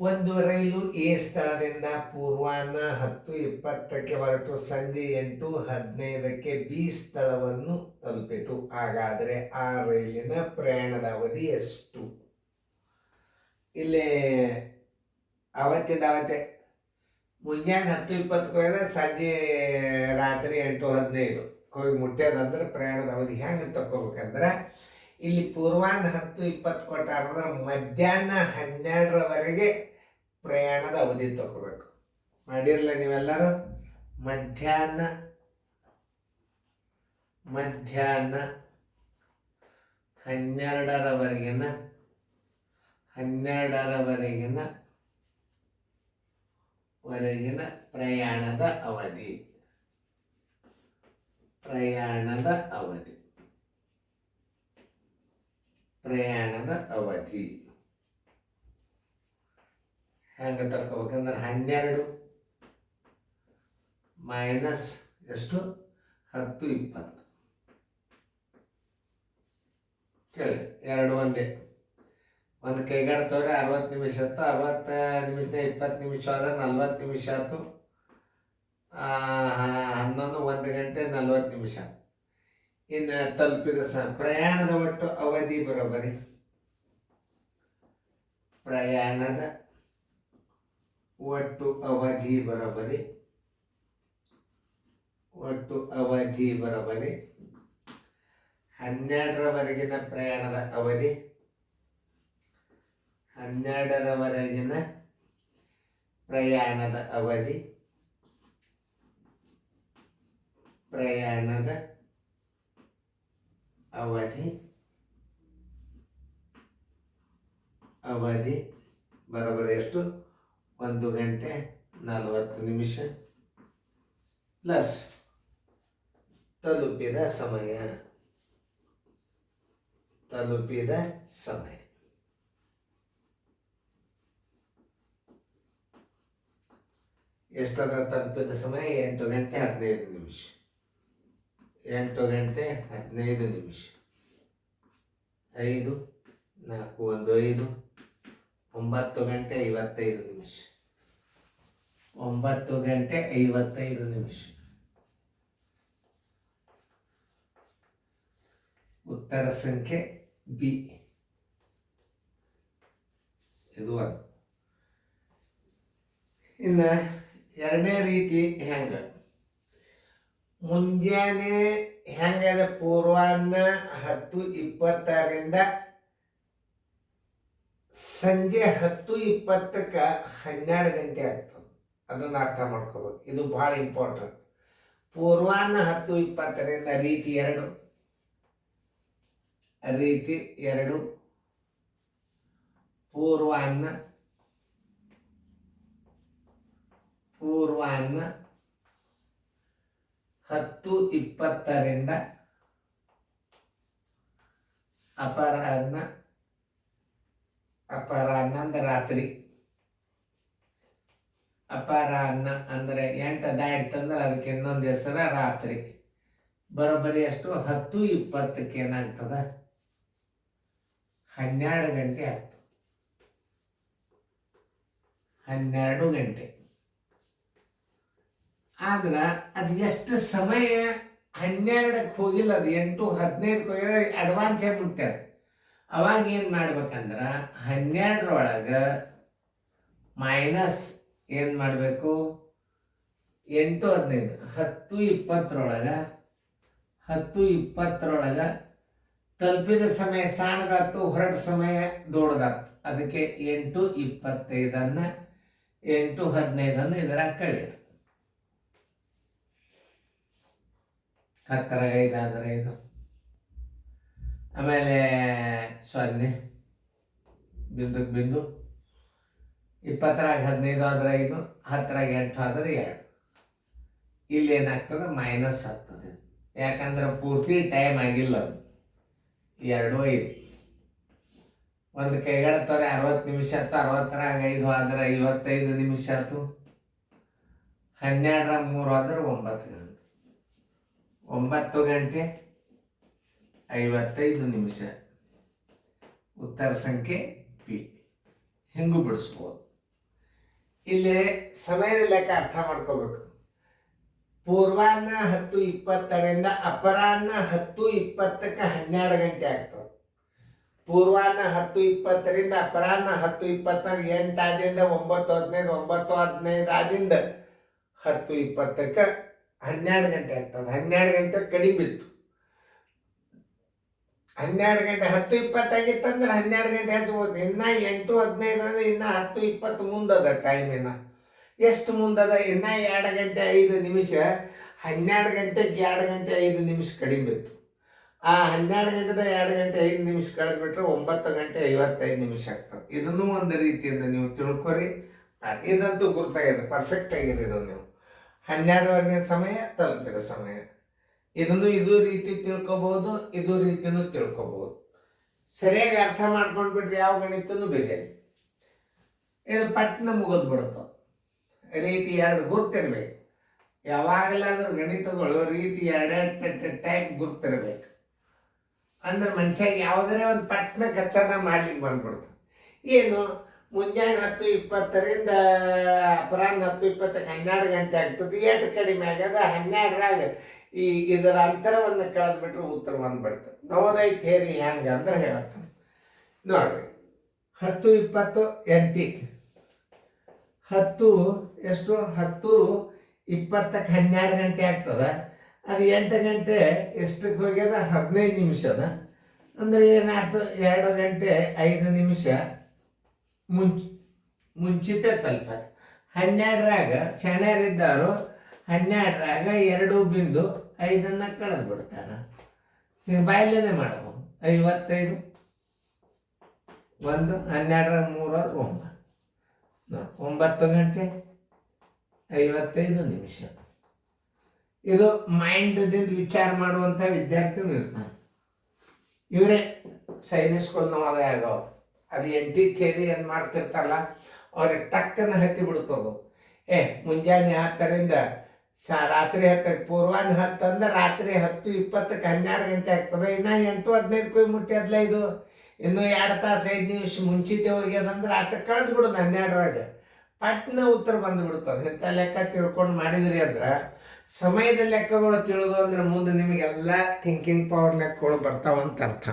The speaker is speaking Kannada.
ಒಂದು ರೈಲು ಎ ಸ್ಥಳದಿಂದ ಪೂರ್ವಾಹ್ನ 10:20ಕ್ಕೆ ಹೊರಟು ಸಂಜೆ 8:15ಕ್ಕೆ ಬಿ ಸ್ಥಳವನ್ನು ತಲುಪಿತು. ಹಾಗಾದರೆ ಆ ರೈಲಿನ ಪ್ರಯಾಣದ ಅವಧಿ ಎಷ್ಟು? ಇಲ್ಲಿ ಅವತ್ತೇ ಮುಂಜಾನೆ 10:20ಕ್ಕೆ ಹೋದ್ರೆ ಸಂಜೆ ರಾತ್ರಿ 8:15 ಹೋಗಿ ಮುಟ್ಟ್ಯದಂದ್ರೆ ಪ್ರಯಾಣದ ಅವಧಿ ಹೆಂಗೆ ತಗೋಬೇಕಂದ್ರೆ, ಇಲ್ಲಿ ಪೂರ್ವಾಹ್ನ 10:20 ಕೊಟ್ಟಾರಂದ್ರೆ ಮಧ್ಯಾಹ್ನ 12ರವರೆಗೆ ಪ್ರಯಾಣದ ಅವಧಿ ತಗೋಬೇಕು. ಮಾಡಿರಲ್ಲ ನೀವೆಲ್ಲರೂ? ಮಧ್ಯಾಹ್ನ 12ರವರೆಗಿನ ಪ್ರಯಾಣದ ಅವಧಿ. ಹೆಂಗೆ ತರ್ಕೋಬೇಕಂದ್ರೆ 12 ಮೈನಸ್ ಎಷ್ಟು? 10:20 ಕೇಳಿ. ಎರಡು ಒಂದೇ. ಒಂದು ಕೈಗಾಡ ತೋರಿ 60 ನಿಮಿಷ ಆಯ್ತು. 60 ನಿಮಿಷದ 20 ನಿಮಿಷ ಆದ್ರೆ 40 ನಿಮಿಷ ಆಯ್ತು. 11 1 ಗಂಟೆ 40 ನಿಮಿಷ. ಇನ್ನು ತಲುಪಿದ ಪ್ರಯಾಣದ ಒಟ್ಟು ಅವಧಿ ಬರೋಬ್ಬರಿ. ಪ್ರಯಾಣದ ಒಟ್ಟು ಅವಧಿ ಬರೋಬ್ಬರಿ 12ರವರೆಗಿನ ಪ್ರಯಾಣದ ಅವಧಿ. 12ರವರೆಗಿನ ಪ್ರಯಾಣದ ಅವಧಿ ಬರೋಬ್ಬರಿ ಎಷ್ಟು? 1 ಗಂಟೆ 40 ನಿಮಿಷ ಪ್ಲಸ್ ತಲುಪಿದ ಸಮಯ. ಎಷ್ಟದ ತಲುಪಿದ ಸಮಯ? 8 ಗಂಟೆ 15 ನಿಮಿಷ. 8 ಗಂಟೆ 15 ನಿಮಿಷ. 5 4 1 5 9 ಗಂಟೆ 55 ನಿಮಿಷ. 9 ಗಂಟೆ 55 ನಿಮಿಷ. ಉತ್ತರ ಸಂಖ್ಯೆ ಬಿ. ಇದು ಒಂದು. ಇನ್ನು ಎರಡನೇ ರೀತಿ ಹೆಂಗ? ಮುಂಜಾನೆ ಹೆಂಗದ? ಪೂರ್ವಾಹ್ನ 10:20ರಿಂದ ಸಂಜೆ 10:20ಕ್ಕೆ 12 ಗಂಟೆ ಆಗ್ತದೆ. ಅದನ್ನು ಅರ್ಥ ಮಾಡ್ಕೋಬೇಕು. ಇದು ಭಾಳ ಇಂಪಾರ್ಟೆಂಟ್. ಪೂರ್ವಾಹ್ನ 10:20ರಿಂದ ರೀತಿ 2. ಪೂರ್ವಾಹ್ನ 10:20ರಿಂದ ಅಪರಾಹ್ನ ಅಂದ್ರೆ ರಾತ್ರಿ. ಅಪರಾಹ್ನ ಅಂದರೆ 8 ದಾಟಿತಂದ್ರೆ ಅದಕ್ಕೆ ಇನ್ನೊಂದು ಹೆಸರ ರಾತ್ರಿ. ಬರೋಬ್ಬರಿ ಎಷ್ಟು? 10:20ಕ್ಕೆ ಏನಾಗ್ತದ? 12 ಗಂಟೆ ಆಗ್ತದೆ. 12 ಗಂಟೆ ಆದ್ರೆ ಅದು ಎಷ್ಟು ಸಮಯ? 12ಕ್ಕೆ ಹೋಗಿಲ್ಲ, ಅದು 8:15ಕ್ಕೆ ಹೋಗಿದ್ರೆ ಅಡ್ವಾನ್ಸೇ ಮುಟ್ಟ್ಯಾರ. ಅವಾಗ ಏನು ಮಾಡ್ಬೇಕಂದ್ರೆ 12ರೊಳಗೆ ಮೈನಸ್ ಏನು ಮಾಡಬೇಕು? 8:15 10:20ರೊಳಗೆ ತಲುಪಿದ ಸಮಯ ಸಣ್ಣದಾತು, ಹೊರಟ ಸಮಯ ದೊಡ್ಡದಾತು. ಅದಕ್ಕೆ 8:25 8:15 ಇದರಾಗ ಕಳೀರಿ. 10 ಆದರೆ 5. ಆಮೇಲೆ 0 ಬಿಂದುಕ್ಕೆ ಬಿಂದು. 20ರಾಗ 15 ಆದರೆ 5, 10ರಾಗ 8 ಆದರೆ 2. ಇಲ್ಲಿ ಏನಾಗ್ತದೆ? ಮೈನಸ್ ಆಗ್ತದೆ. ಯಾಕಂದ್ರೆ ಪೂರ್ತಿ ಟೈಮ್ ಆಗಿಲ್ಲ. 2 5. ಒಂದು ಕೈಗಾಡ ತೋರಿ 60 ನಿಮಿಷ ಆಯ್ತು. 60ರಾಗ 5 ಆದರೆ 55 ನಿಮಿಷ ಆಯ್ತು. 12ರಾಗ 3 ಆದರೆ 9 ಗಂಟೆ. 9 ಗಂಟೆ 55 ನಿಮಿಷ. ಉತ್ತರ ಸಂಖ್ಯೆ ಬಿ. ಹಿಂಗೂ ಬಿಡಿಸ್ಬೋದು. ಇಲ್ಲಿ ಸಮಯದ ಲೆಕ್ಕ ಅರ್ಥ ಮಾಡ್ಕೋಬೇಕು. ಪೂರ್ವಾಹ್ನ 10:20 ಅಪರಾಹ್ನ 10:20 12 ಗಂಟೆ ಆಗ್ತದೆ. ಪೂರ್ವಾಹ್ನ 10:20 ಅಪರಾಹ್ನ 10:20 8 ಆದಿಂದ 9:15 9:15 ಆದಿಂದ 10:20 12 ಗಂಟೆ ಆಗ್ತದೆ. 12 ಗಂಟೆ ಕಡಿಮೆ ಇತ್ತು. 12 ಗಂಟೆ 10:20 ಆಗಿತ್ತಂದ್ರೆ 12 ಗಂಟೆ ಹಚ್ಬೋದು. ಇನ್ನು 8:15 ಅಂದ್ರೆ ಇನ್ನು 10:20 ಮುಂದದ ಟೈಮ್. ಎಷ್ಟು ಮುಂದದ? ಇನ್ನು 2 ಗಂಟೆ 5 ನಿಮಿಷ. 12 ಗಂಟೆಗೆ 2 ಗಂಟೆ 5 ನಿಮಿಷ ಕಡಿಮೆ ಇತ್ತು. ಆ 12 ಗಂಟೆದ 2 ಗಂಟೆ 5 ನಿಮಿಷ ಕಳೆದ್ಬಿಟ್ರೆ 9 ಗಂಟೆ 55 ನಿಮಿಷ ಆಗ್ತದೆ. ಇದನ್ನು ಒಂದು ರೀತಿಯಿಂದ ನೀವು ತಿಳ್ಕೊರಿ. ಇದಂತೂ ಗುರ್ತಾಗಿದೆ, ಪರ್ಫೆಕ್ಟ್ ಆಗಿರೋದು. ನೀವು 12ವರೆಗಿನ ಸಮಯ ತಲುಪಿರೋ ಸಮಯ. ಇದನ್ನು ಇದು ರೀತಿ ತಿಳ್ಕೊಬಹುದು, ಇದು ರೀತಿನೂ ತಿಳ್ಕೊಬಹುದು. ಸರಿಯಾಗಿ ಅರ್ಥ ಮಾಡ್ಕೊಂಡ್ಬಿಟ್ರೆ ಯಾವ ಗಣಿತನೂ ಬೇರೆ. ಇದು ಪಟ್ನ ಮುಗಿದು ಬಿಡುತ್ತೆ. ರೀತಿ 2 ಗುರ್ತಿರ್ಬೇಕು. ಯಾವಾಗಲಾದ್ರೂ ಗಣಿತಗಳು ರೀತಿ 2 ಟೈಪ್ ಗುರ್ತಿರ್ಬೇಕು. ಅಂದ್ರೆ ಮನುಷ್ಯಗೆ ಯಾವುದೇ ಒಂದು ಪಟ್ನ ಕಚ್ಚನ ಮಾಡ್ಲಿಕ್ಕೆ ಬಂದ್ಬಿಡ್ತಾರೆ. ಏನು ಮುಂಜಾನೆ 10:20 ಅಪರಾಹ್ನ 10:20 12 ಗಂಟೆ ಆಗ್ತದೆ. ಎಷ್ಟು ಕಡಿಮೆ ಆಗ್ಯದ 12ರಾಗ ಇದರ ಅಂತರವನ್ನು ಕಳೆದ್ಬಿಟ್ರೆ ಉತ್ತರ ಬಂದ್ಬಿಡ್ತದೆ. ನವೋದಯ ಥಿಯರಿ ಹೆಂಗೆ ಅಂದ್ರೆ ಹೇಳ್ತಾನೆ ನೋಡ್ರಿ. 10:20 8 10 ಎಷ್ಟು 10:20 12 ಗಂಟೆ ಆಗ್ತದೆ. ಅದು 8 ಗಂಟೆ ಎಷ್ಟಕ್ಕೆ ಹೋಗ್ಯದ 15 ನಿಮಿಷದ. ಅಂದರೆ ಏನಾಯ್ತು 2 ಗಂಟೆ 5 ನಿಮಿಷ ಮುಂಚಿತೆ ತಲುಪದ. 12ರಾಗ ಶಣರಿದ್ದಾರು 12ರಾಗ 2.5 ಕಳೆದು ಬಿಡ್ತಾರ. ಬಾಯಲ್ಲೇನೆ ಮಾಡಬಹುದು. 55 1 12ರಾಗ 3 9 ಗಂಟೆ 55 ನಿಮಿಷ. ಇದು ಮೈಂಡ್ದಿಂದ ವಿಚಾರ ಮಾಡುವಂಥ ವಿದ್ಯಾರ್ಥಿನೂ ಇರ್ತಾನೆ. ಇವರೇ ಸೈನಿಸ್ಕೊಂಡು ನವೋದಯ ಆಗೋ ಅದು NT ಥಿಯರಿ ಏನು ಮಾಡ್ತಿರ್ತಾರಲ್ಲ ಅವ್ರಿಗೆ ಟಕ್ಕನ ಹತ್ತಿ ಬಿಡ್ತದು. ಮುಂಜಾನೆ 10ರಿಂದ ರಾತ್ರಿ 10 ಪೂರ್ವಾಹ್ನ 10 ಅಂದ್ರೆ ರಾತ್ರಿ 10:20 12 ಗಂಟೆ ಆಗ್ತದೆ. ಇನ್ನು 8:15 ಮುಟ್ಟಿದ್ಲ. ಇದು ಇನ್ನೂ 2 ತಾಸು 5 ನಿಮಿಷ ಮುಂಚಿತೆ ಹೋಗ್ಯದಂದ್ರೆ ಆಟಕ್ಕೆ ಕಳೆದು ಬಿಡೋದು 12ರಾಗ ಪಟ್ನ ಉತ್ತರ ಬಂದುಬಿಡ್ತದೆ. ಇಂಥ ಲೆಕ್ಕ ತಿಳ್ಕೊಂಡು ಮಾಡಿದ್ರಿ ಅಂದ್ರೆ ಸಮಯದ ಲೆಕ್ಕಗಳು ತಿಳಿದು ಅಂದ್ರೆ ಮುಂದೆ ನಿಮಗೆಲ್ಲ ಥಿಂಕಿಂಗ್ ಪವರ್ ಲೆಕ್ಕಗಳು ಬರ್ತಾವಂತ ಅರ್ಥ.